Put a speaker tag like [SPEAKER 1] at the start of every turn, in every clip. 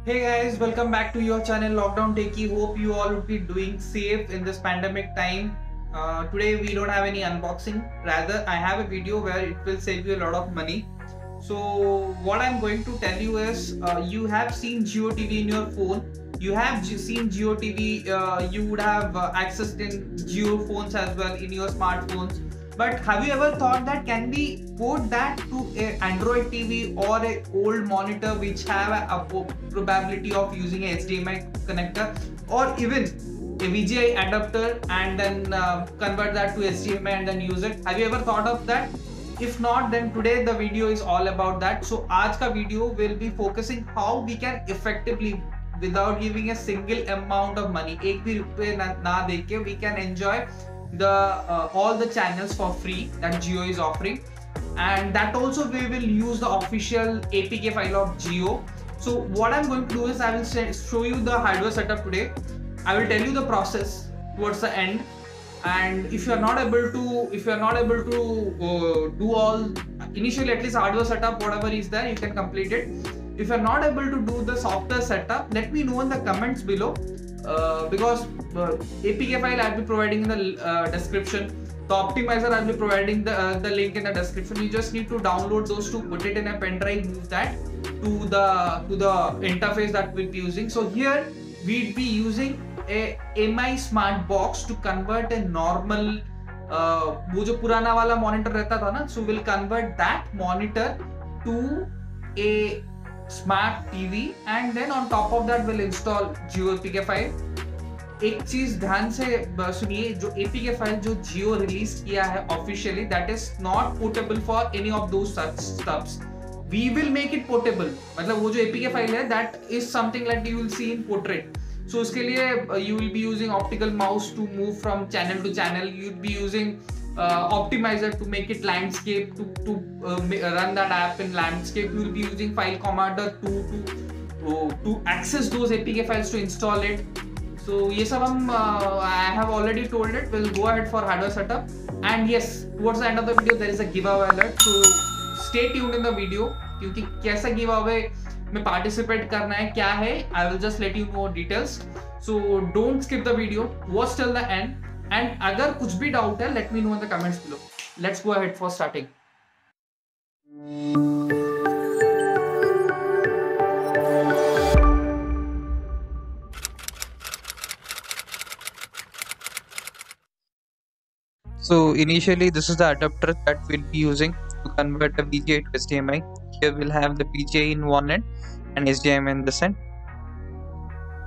[SPEAKER 1] Hey guys, welcome back to your channel Lockdown Techie. Hope you all would be doing safe in this pandemic time. Today we don't have any unboxing. Rather, I have a video where it will save you a lot of money. So what I'm going to tell you is, you have seen Jio TV in your phone. You have seen Jio TV. You would have accessed in Jio phones as well in your smartphones. But have you ever thought that can we port that to a Android TV or a old monitor which have a probability of using a HDMI connector or even a VGA adapter and then convert that to HDMI and then use it? Have you ever thought of that? If not, then today the video is all about that. So आज का video will be focusing how we can effectively, without giving a single amount of money, एक भी रुपए ना देके, we can enjoy the all the channels for free that Jio is offering, and that also we will use the official APK file of Jio. So what I'm going to do is I will show you the hardware setup today. I will tell you the process towards the end, and if you are not able to do all initially, at least hardware setup, whatever is there, you can complete it. If you are not able to do the software setup, let me know in the comments below, because APK file I'll be providing in the description. The optimizer I'll be providing the link in the description. You just need to download those two, put it in a pen drive, move that to the interface that we'll be using. So here we'll be using a MI Smart Box to convert a normal वो जो पुराना वाला monitor रहता था ना, so we'll convert that monitor to a Smart TV, and then on top of that we'll install Jio APK file. एक चीज ध्यान से सुनिए, जो APK फाइल जो Jio रिलीज किया है officially, that is not portable for any of those stuffs. We will make it portable. मतलब वो जो APK फाइल है, that is something like you will see in portrait. So उसके लिए you will be using optical mouse to move from channel to channel. You will be using optimizer to make it landscape, to run that app in landscape. You will be using file commander to access those APK files, to install it. So ये सब हम I have already told it. We'll go ahead for hardware setup, and yes, towards the end of the video there is a giveaway alert. So stay tuned in the video, क्योंकि कैसा giveaway में participate करना है, क्या है, I will just let you know details. So don't skip the video, watch till the end. And अगर कुछ भी डाउट है, let me know in the comments below. Let's go ahead for starting. So initially this is the adapter that we'll be using to convert the VGA to HDMI. Here we'll have the VGA in one end and HDMI in this end.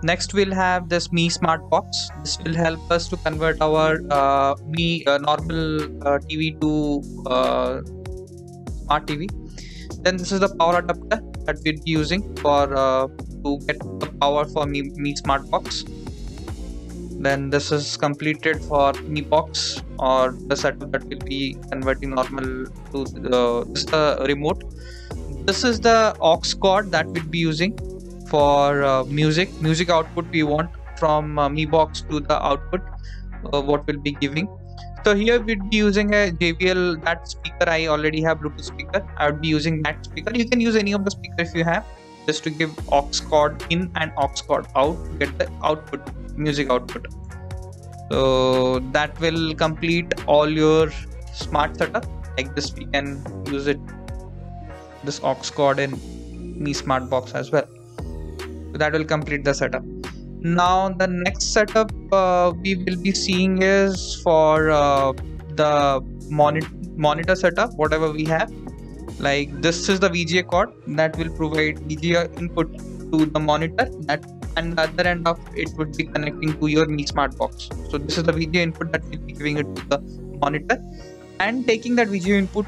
[SPEAKER 1] Next we'll have this Mi Smart Box. This will help us to convert our normal TV to Smart TV. Then this is the power adapter that we'll be using for to get the power for Mi Smart Box. Then this is completed for Mi Box, or the setup that will be converting normal to the remote. This is the aux cord that we'll be using for music output. We want from Mi Box to the output, what we'll be giving. So here we'll be using a JBL, that speaker. I already have Bluetooth speaker. I would be using that speaker. You can use any of the speaker if you have, just to give aux cord in and aux cord out to get the output, music output. So that will complete all your smart setup. Like this, we can use it, this aux cord in Mi Smart Box as well. So that will complete the setup. Now the next setup we will be seeing is for the monitor setup, whatever we have. Like this is the VGA cord that will provide VGA input to the monitor, that and the other end of it would be connecting to your Mi Smart Box. So this is the VGA input that will be giving it to the monitor, and taking that VGA input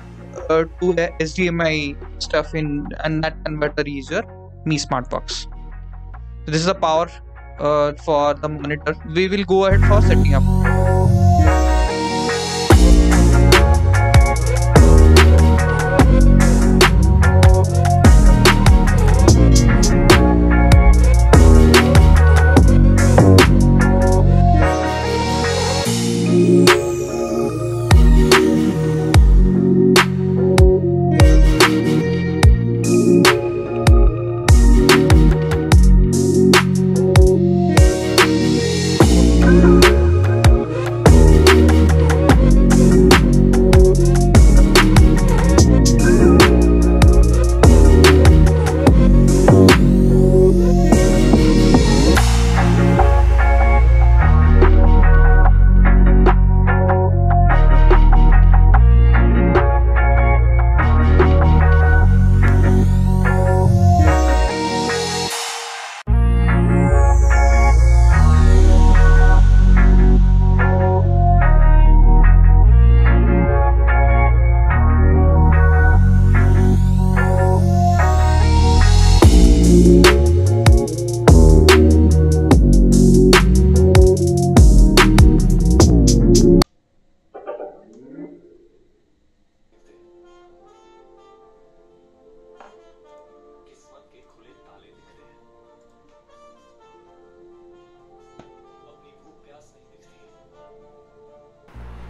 [SPEAKER 1] to the HDMI stuff in, and that converter is your Mi Smart Box. So this is the power for the monitor. We will go ahead for setting up.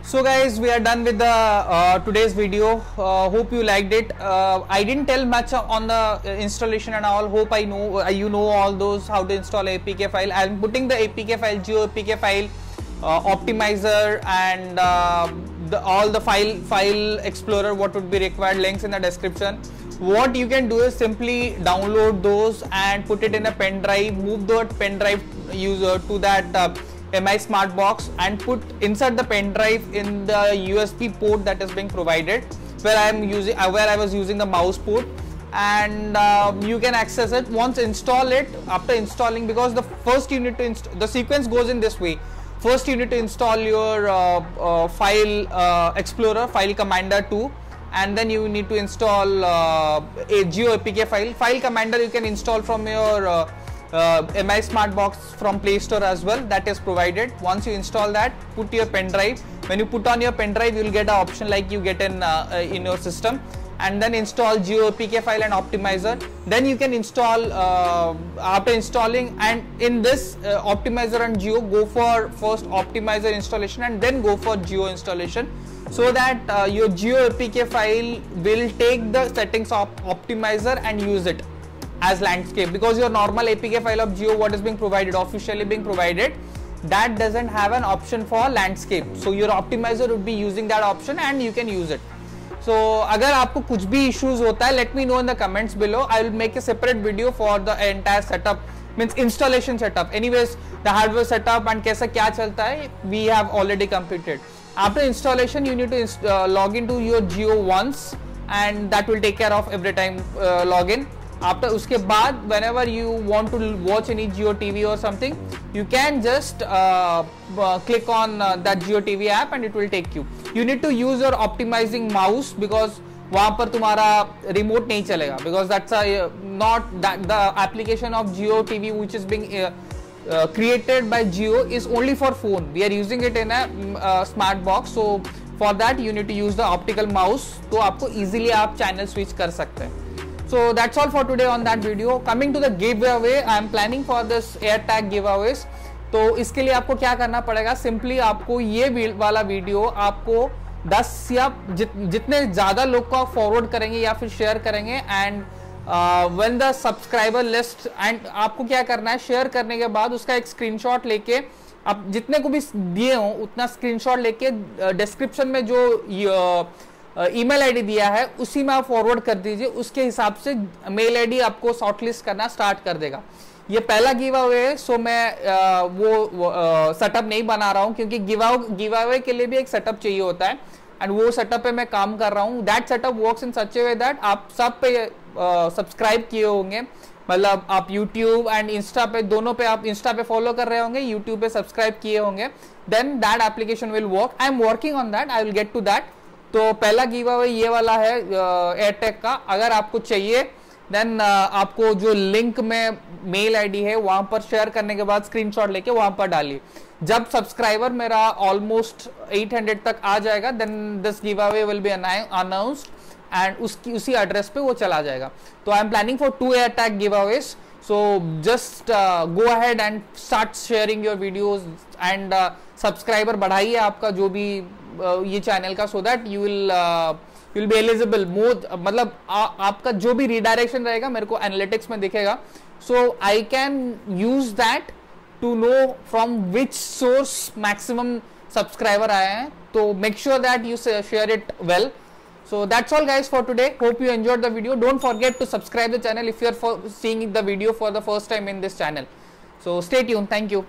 [SPEAKER 1] So guys, we are done with the today's video. Hope you liked it. I didn't tell much on the installation and all. Hope I know you know all those, how to install APK file. I'm putting the APK file, Jio APK file, optimizer, and all the file explorer what would be required, links in the description. What you can do is simply download those and put it in a pen drive, move the pen drive user to that MI Smart Box and put inside the pen drive in the USB port that is being provided, where I was using the mouse port, and you can access it. Once install it, after installing, because the first you need to the sequence goes in this way. First you need to install your file explorer, file commander 2, and then you need to install a Jio APK file. File commander you can install from your MI Smart Box from Play Store as well, that is provided. Once you install that, put your pen drive. When you put on your pen drive, you will get an option like you get in your system, and then install Jio APK file and optimizer. Then you can install after installing, and in this optimizer and Jio, go for first optimizer installation and then go for Jio installation, so that your Jio APK file will take the settings of optimizer and use it as landscape, because your normal APK file of Jio what is being provided, officially being provided, that doesn't have an option for landscape. So your optimizer would be using that option and you can use it. So अगर आपको कुछ भी issues होता है, let me know in the comments below. I will make a separate video for the entire setup, means installation setup. Anyways, the hardware setup and कैसा क्या चलता है, we have already completed. After installation, you need to log into your Jio once, and that will take care of every time login. After उसके बाद, whenever you want to watch any Jio TV or something, you can just click on that Jio TV app and it will take you. You need to use your optimizing mouse, because वहाँ पर तुम्हारा remote नहीं चलेगा, because that's not that the application of Jio TV which is being created by Jio is only for phone. We are using it in a smart box, so for that you need to use the optical mouse. तो आपको easily आप channel switch कर सकते हैं. So that's all for today on that video. Coming to the giveaway, I am planning for this AirTag giveaways. तो इसके लिए आपको क्या करना पड़ेगा, सिंपली आपको ये वाला वीडियो आपको 10 या जितने ज़्यादा लोग को आप फॉरवर्ड करेंगे या फिर शेयर करेंगे, and when the subscriber list, and आपको क्या करना है, शेयर करने के बाद उसका एक स्क्रीनशॉट लेके, आप जितने को भी दिए हो उतना स्क्रीनशॉट लेके डिस्क्रिप्शन में जो ईमेल आईडी दिया है उसी में आप फॉरवर्ड कर दीजिए. उसके हिसाब से मेल आईडी आपको शॉर्टलिस्ट करना स्टार्ट कर देगा. ये पहला गिव अवे है, सो मैं वो सेटअप नहीं बना रहा हूँ, क्योंकि गिव अवे के लिए भी एक सेटअप चाहिए होता है, एंड वो सेटअप पे मैं काम कर रहा हूँ. That setup works in such A way that आप सब पे सब्सक्राइब किए होंगे, मतलब आप यूट्यूब एंड इंस्टा पे, दोनों पे, आप इंस्टा पे फॉलो कर रहे होंगे, यूट्यूब पे सब्सक्राइब किए होंगे, then that application will work. I am working on that, I will get to that. तो पहला गिव अवे ये वाला है एयरटेक का. अगर आपको चाहिए देन आपको जो लिंक में मेल आईडी है वहां पर शेयर करने के बाद स्क्रीनशॉट लेके वहां पर डालिए. जब सब्सक्राइबर मेरा ऑलमोस्ट 800 तक आ जाएगा, then this giveaway will be announced and उसी एड्रेस पे वो चला जाएगा. तो I am planning for 2 AirTag giveaways. So just go ahead and start sharing your videos and subscriber बढ़ाइए आपका जो भी ये चैनल का, so that you will be eligible more, मतलब आपका जो भी redirection रहेगा मेरे को analytics में दिखेगा, so I can use that to know from which source maximum subscriber आए हैं. तो make sure that you share it well. So that's all guys for today. Hope you enjoyed the video. Don't forget to subscribe the channel if you are seeing the video for the first time in this channel. So stay tuned. Thank you.